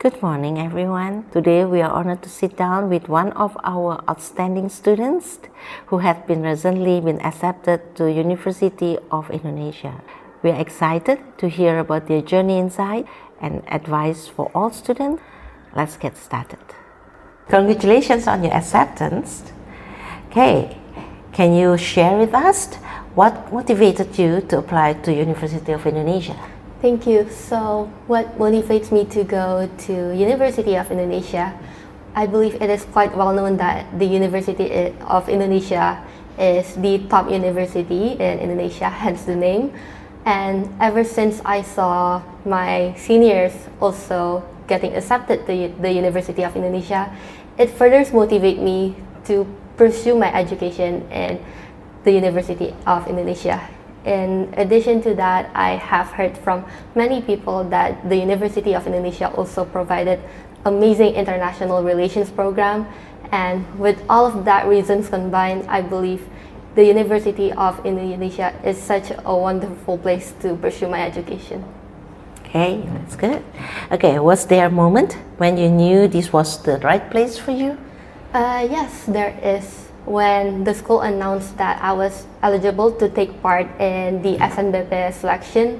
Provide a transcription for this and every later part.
Good morning, everyone. Today we are honored to sit down with one of our outstanding students who have recently been accepted to University of Indonesia. We are excited to hear about their journey inside and advice for all students. Let's get started. Congratulations on your acceptance. Okay, can you share with us what motivated you to apply to University of Indonesia? Thank you. So what motivates me to go to University of Indonesia? I believe it is quite well known that the University of Indonesia is the top university in Indonesia, hence the name. And ever since I saw my seniors also getting accepted to the University of Indonesia, it further motivates me to pursue my education in the University of Indonesia. In addition to that, I have heard from many people that the University of Indonesia also provided amazing international relations program, and with all of that reasons combined, I believe the University of Indonesia is such a wonderful place to pursue my education. Okay, that's good. Okay, was there a moment when you knew this was the right place for you? Yes, there is. When the school announced that I was eligible to take part in the SNBP selection,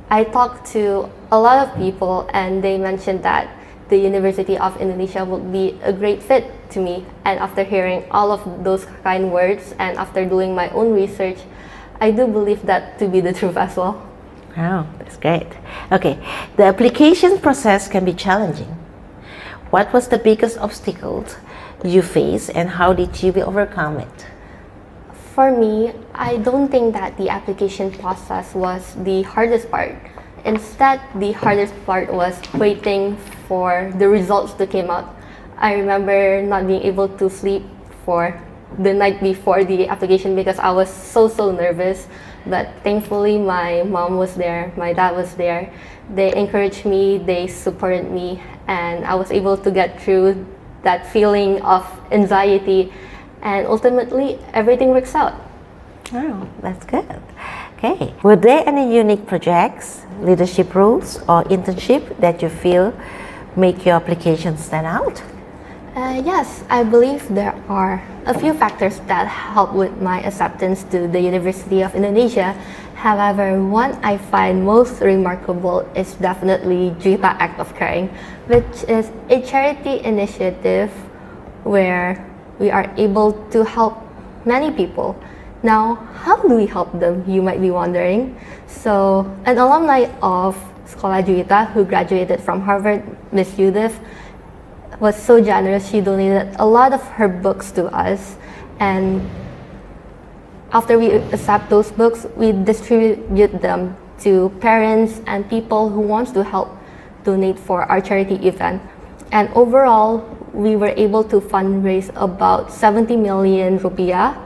I talked to a lot of people and they mentioned that the University of Indonesia would be a great fit to me. And after hearing all of those kind words and after doing my own research, I do believe that to be the truth as well. Oh, that's great. Okay, the application process can be challenging. What was the biggest obstacle you face and how did you overcome it? For me, I don't think that the application process was the hardest part. Instead, the hardest part was waiting for the results to come out. I remember not being able to sleep for the night before the application because I was so nervous. But thankfully, my mom was there, my dad was there. They encouraged me, they supported me, and I was able to get through that feeling of anxiety, and ultimately everything works out. Oh, that's good. Okay, were there any unique projects, leadership roles, or internship that you feel make your application stand out? Yes, I believe there are a few factors that help with my acceptance to the University of Indonesia. However, one I find most remarkable is definitely Djuwita Act of Caring, which is a charity initiative where we are able to help many people. Now, how do we help them, you might be wondering? So, an alumni of Sekolah Djuwita who graduated from Harvard, Miss Judith, was so generous. She donated a lot of her books to us, and after we accept those books, we distribute them to parents and people who want to help donate for our charity event. And overall, we were able to fundraise about 70 million rupiah,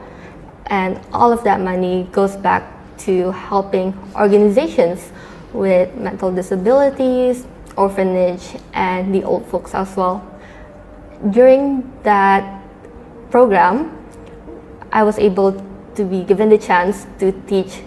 and all of that money goes back to helping organizations with mental disabilities, orphanage, and the old folks as well. During that program, I was able to be given the chance to teach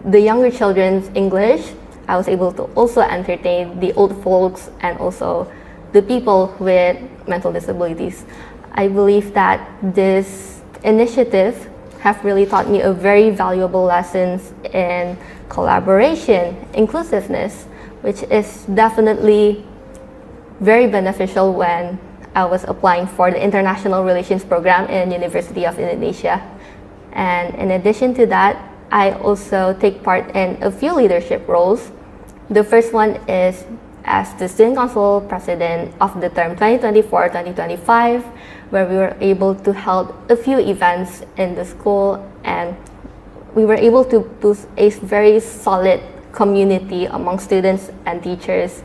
the younger children English. I was able to also entertain the old folks and also the people with mental disabilities. I believe that this initiative have really taught me a very valuable lessons in collaboration, inclusiveness, which is definitely very beneficial when I was applying for the International Relations Program in University of Indonesia. And in addition to that, I also take part in a few leadership roles. The first one is as the Student Council President of the term 2024-2025, where we were able to hold a few events in the school, and we were able to boost a very solid community among students and teachers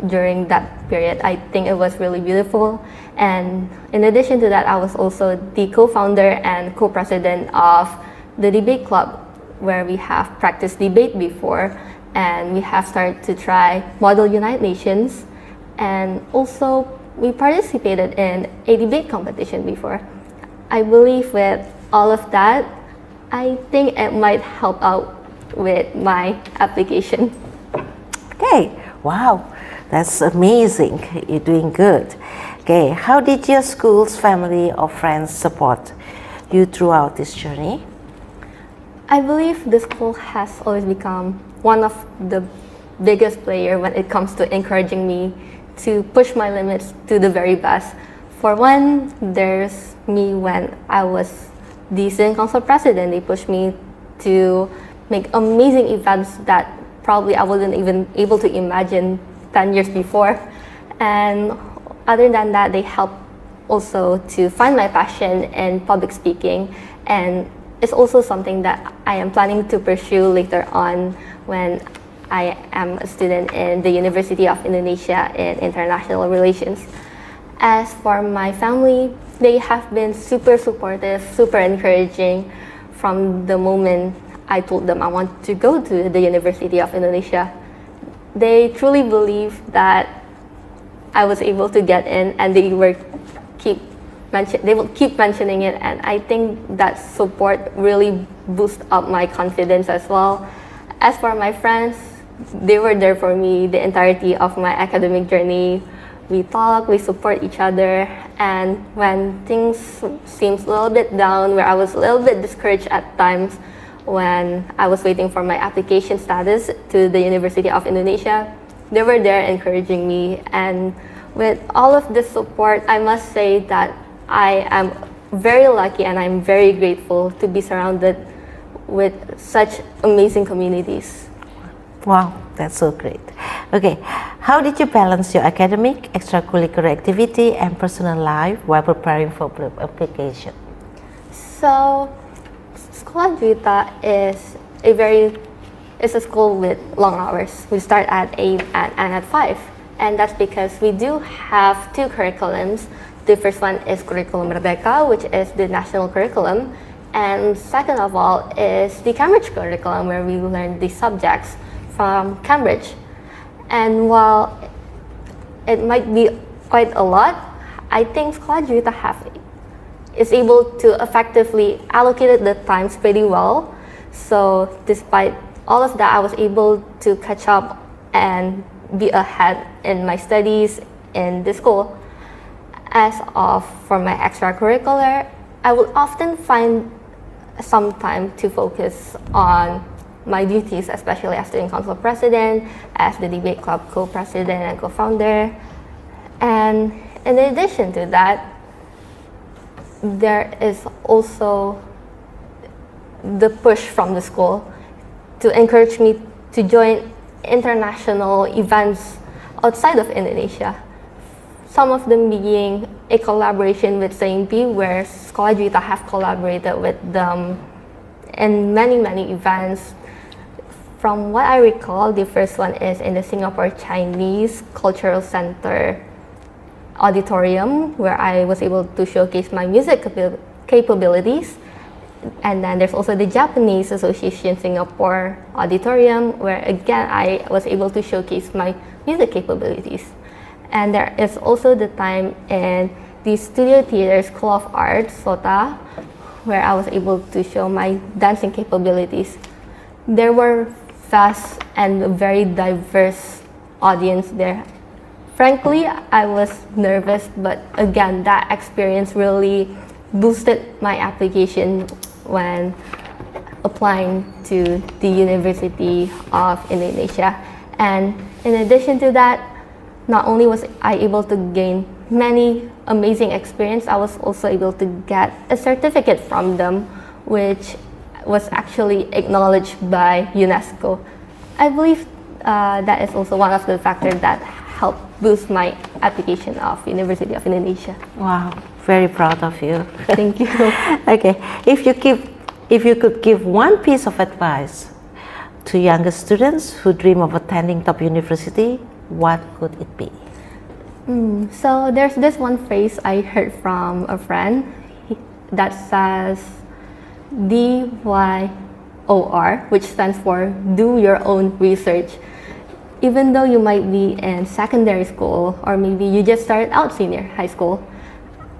during that period. I think it was really beautiful. And in addition to that, I was also the co-founder and co-president of the debate club, where we have practiced debate before, and we have started to try Model United Nations, and also we participated in a debate competition before. I believe with all of that, I think it might help out with my application. Okay, wow, That's amazing. You're doing good. Okay, how did your school's family or friends support you throughout this journey? I believe the school has always become one of the biggest player when it comes to encouraging me to push my limits to the very best. For one, there's me when I was the student council president. They pushed me to make amazing events that probably I wasn't even able to imagine 10 years before. And other than that, they helped also to find my passion in public speaking, and it's also something that I am planning to pursue later on when I am a student in the University of Indonesia in International Relations. As for my family, they have been super supportive, super encouraging from the moment I told them I want to go to the University of Indonesia. They truly believe that I was able to get in, and they will keep mentioning it, and I think that support really boosts up my confidence as well. As for my friends, they were there for me the entirety of my academic journey. We talk, we support each other, and when things seems a little bit down, where I was a little bit discouraged at times when I was waiting for my application status to the University of Indonesia, they were there encouraging me. And with all of this support, I must say that I am very lucky and I'm very grateful to be surrounded with such amazing communities. Wow, that's so great. Okay, how did you balance your academic, extracurricular activity, and personal life while preparing for application? So, Sekolah Djuwita is a school with long hours. We start at 8 and at 5, and that's because we do have two curriculums. The first one is Curriculum Merdeka, which is the national curriculum, and second of all is the Cambridge curriculum, where we learn the subjects from Cambridge. And while it might be quite a lot, I think Sekolah Djuwita is able to effectively allocate the times pretty well. So despite all of that, I was able to catch up and be ahead in my studies in the school. As of for my extracurricular, I will often find some time to focus on my duties, especially as student council president, as the debate club co-president and co-founder. And in addition to that, there is also the push from the school to encourage me to join international events outside of Indonesia. Some of them being a collaboration with SNBP, where Sekolah Djuwita have collaborated with them in many events. From what I recall, the first one is in the Singapore Chinese Cultural Center auditorium, where I was able to showcase my music capabilities. And then there's also the Japanese Association Singapore auditorium, where again I was able to showcase my music capabilities. And there is also the time in the Studio Theater School of Arts, SOTA, where I was able to show my dancing capabilities. There were vast and very diverse audience there. Frankly, I was nervous, but again, that experience really boosted my application when applying to the University of Indonesia. And in addition to that, not only was I able to gain many amazing experience, I was also able to get a certificate from them, which was actually acknowledged by UNESCO. I believe that is also one of the factors that helped boost my application of University of Indonesia. Wow, very proud of you. Thank you. Okay, if you could give one piece of advice to younger students who dream of attending top university, what could it be? So there's this one phrase I heard from a friend that says DYOR, which stands for do your own research. Even though you might be in secondary school, or maybe you just started out senior high school,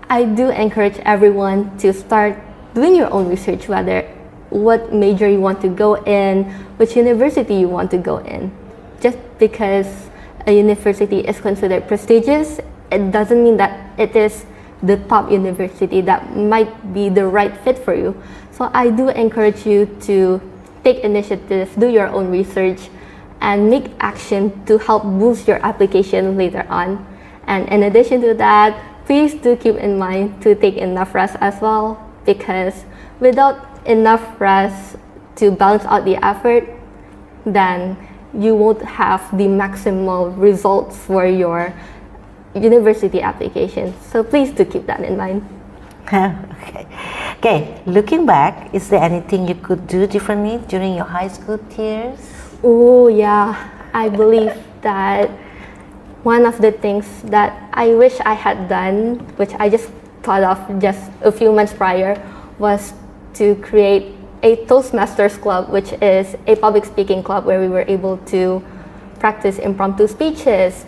I do encourage everyone to start doing your own research, whether what major you want to go in, which university you want to go in. Just because a university is considered prestigious, it doesn't mean that it is the top university that might be the right fit for you. So I do encourage you to take initiative, do your own research, and make action to help boost your application later on. And in addition to that, please do keep in mind to take enough rest as well, because without enough rest to balance out the effort, then you won't have the maximal results for your university application. So please do keep that in mind. Okay, looking back, is there anything you could do differently during your high school years? Oh yeah, I believe that one of the things that I wish I had done, which I just thought of just a few months prior, was to create a Toastmasters club, which is a public speaking club where we were able to practice impromptu speeches,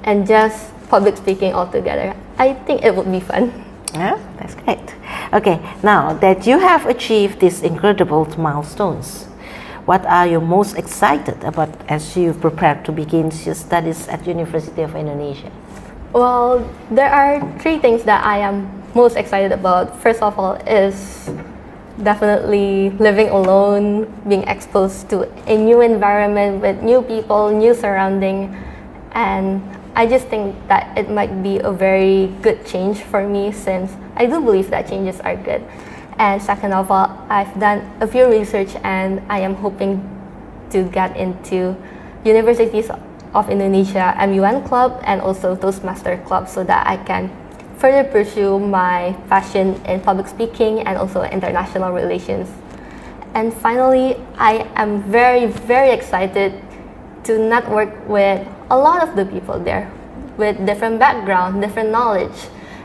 and just public speaking altogether. I think it would be fun. Yeah, that's great. Okay, now that you have achieved these incredible milestones, what are you most excited about as you prepare to begin your studies at University of Indonesia? Well, there are three things that I am most excited about. First of all is definitely living alone, being exposed to a new environment with new people, new surrounding, and I just think that it might be a very good change for me, since I do believe that changes are good. And second of all, I've done a few research and I am hoping to get into Universities of Indonesia MUN Club and also Toastmaster Club, so that I can further pursue my passion in public speaking and also international relations. And finally, I am very, very excited to network with a lot of the people there with different background, different knowledge.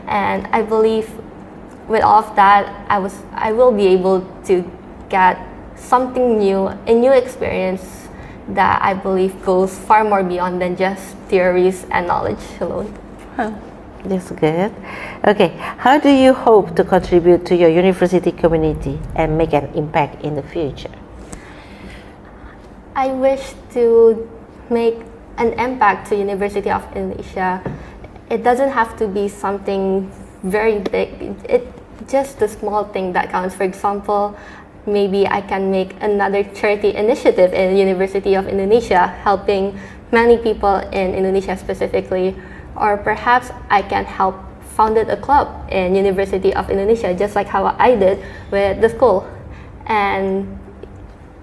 And I believe with all of that, I will be able to get something new, a new experience that I believe goes far more beyond than just theories and knowledge alone. That's good. Okay, how do you hope to contribute to your university community and make an impact in the future? I wish to make an impact to University of Indonesia. It doesn't have to be something very big. It's just the small thing that counts. For example, maybe I can make another charity initiative in University of Indonesia, helping many people in Indonesia specifically. Or perhaps I can help founded a club in University of Indonesia, just like how I did with the school. And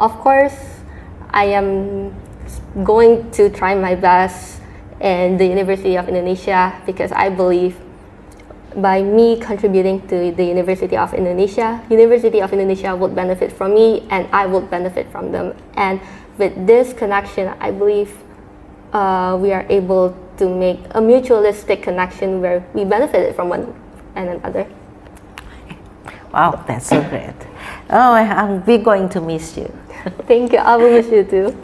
of course, I am going to try my best in the University of Indonesia, because I believe by me contributing to the University of Indonesia would benefit from me and I would benefit from them. And with this connection, I believe we are able to make a mutualistic connection where we benefited from one another. Wow, that's so great. Oh, we're going to miss you. Thank you. I will miss you too.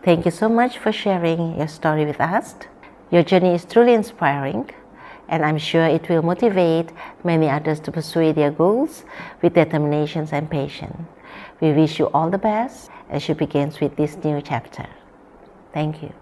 Thank you so much for sharing your story with us. Your journey is truly inspiring, and I'm sure it will motivate many others to pursue their goals with determination and patience. We wish you all the best as you begin with this new chapter. Thank you.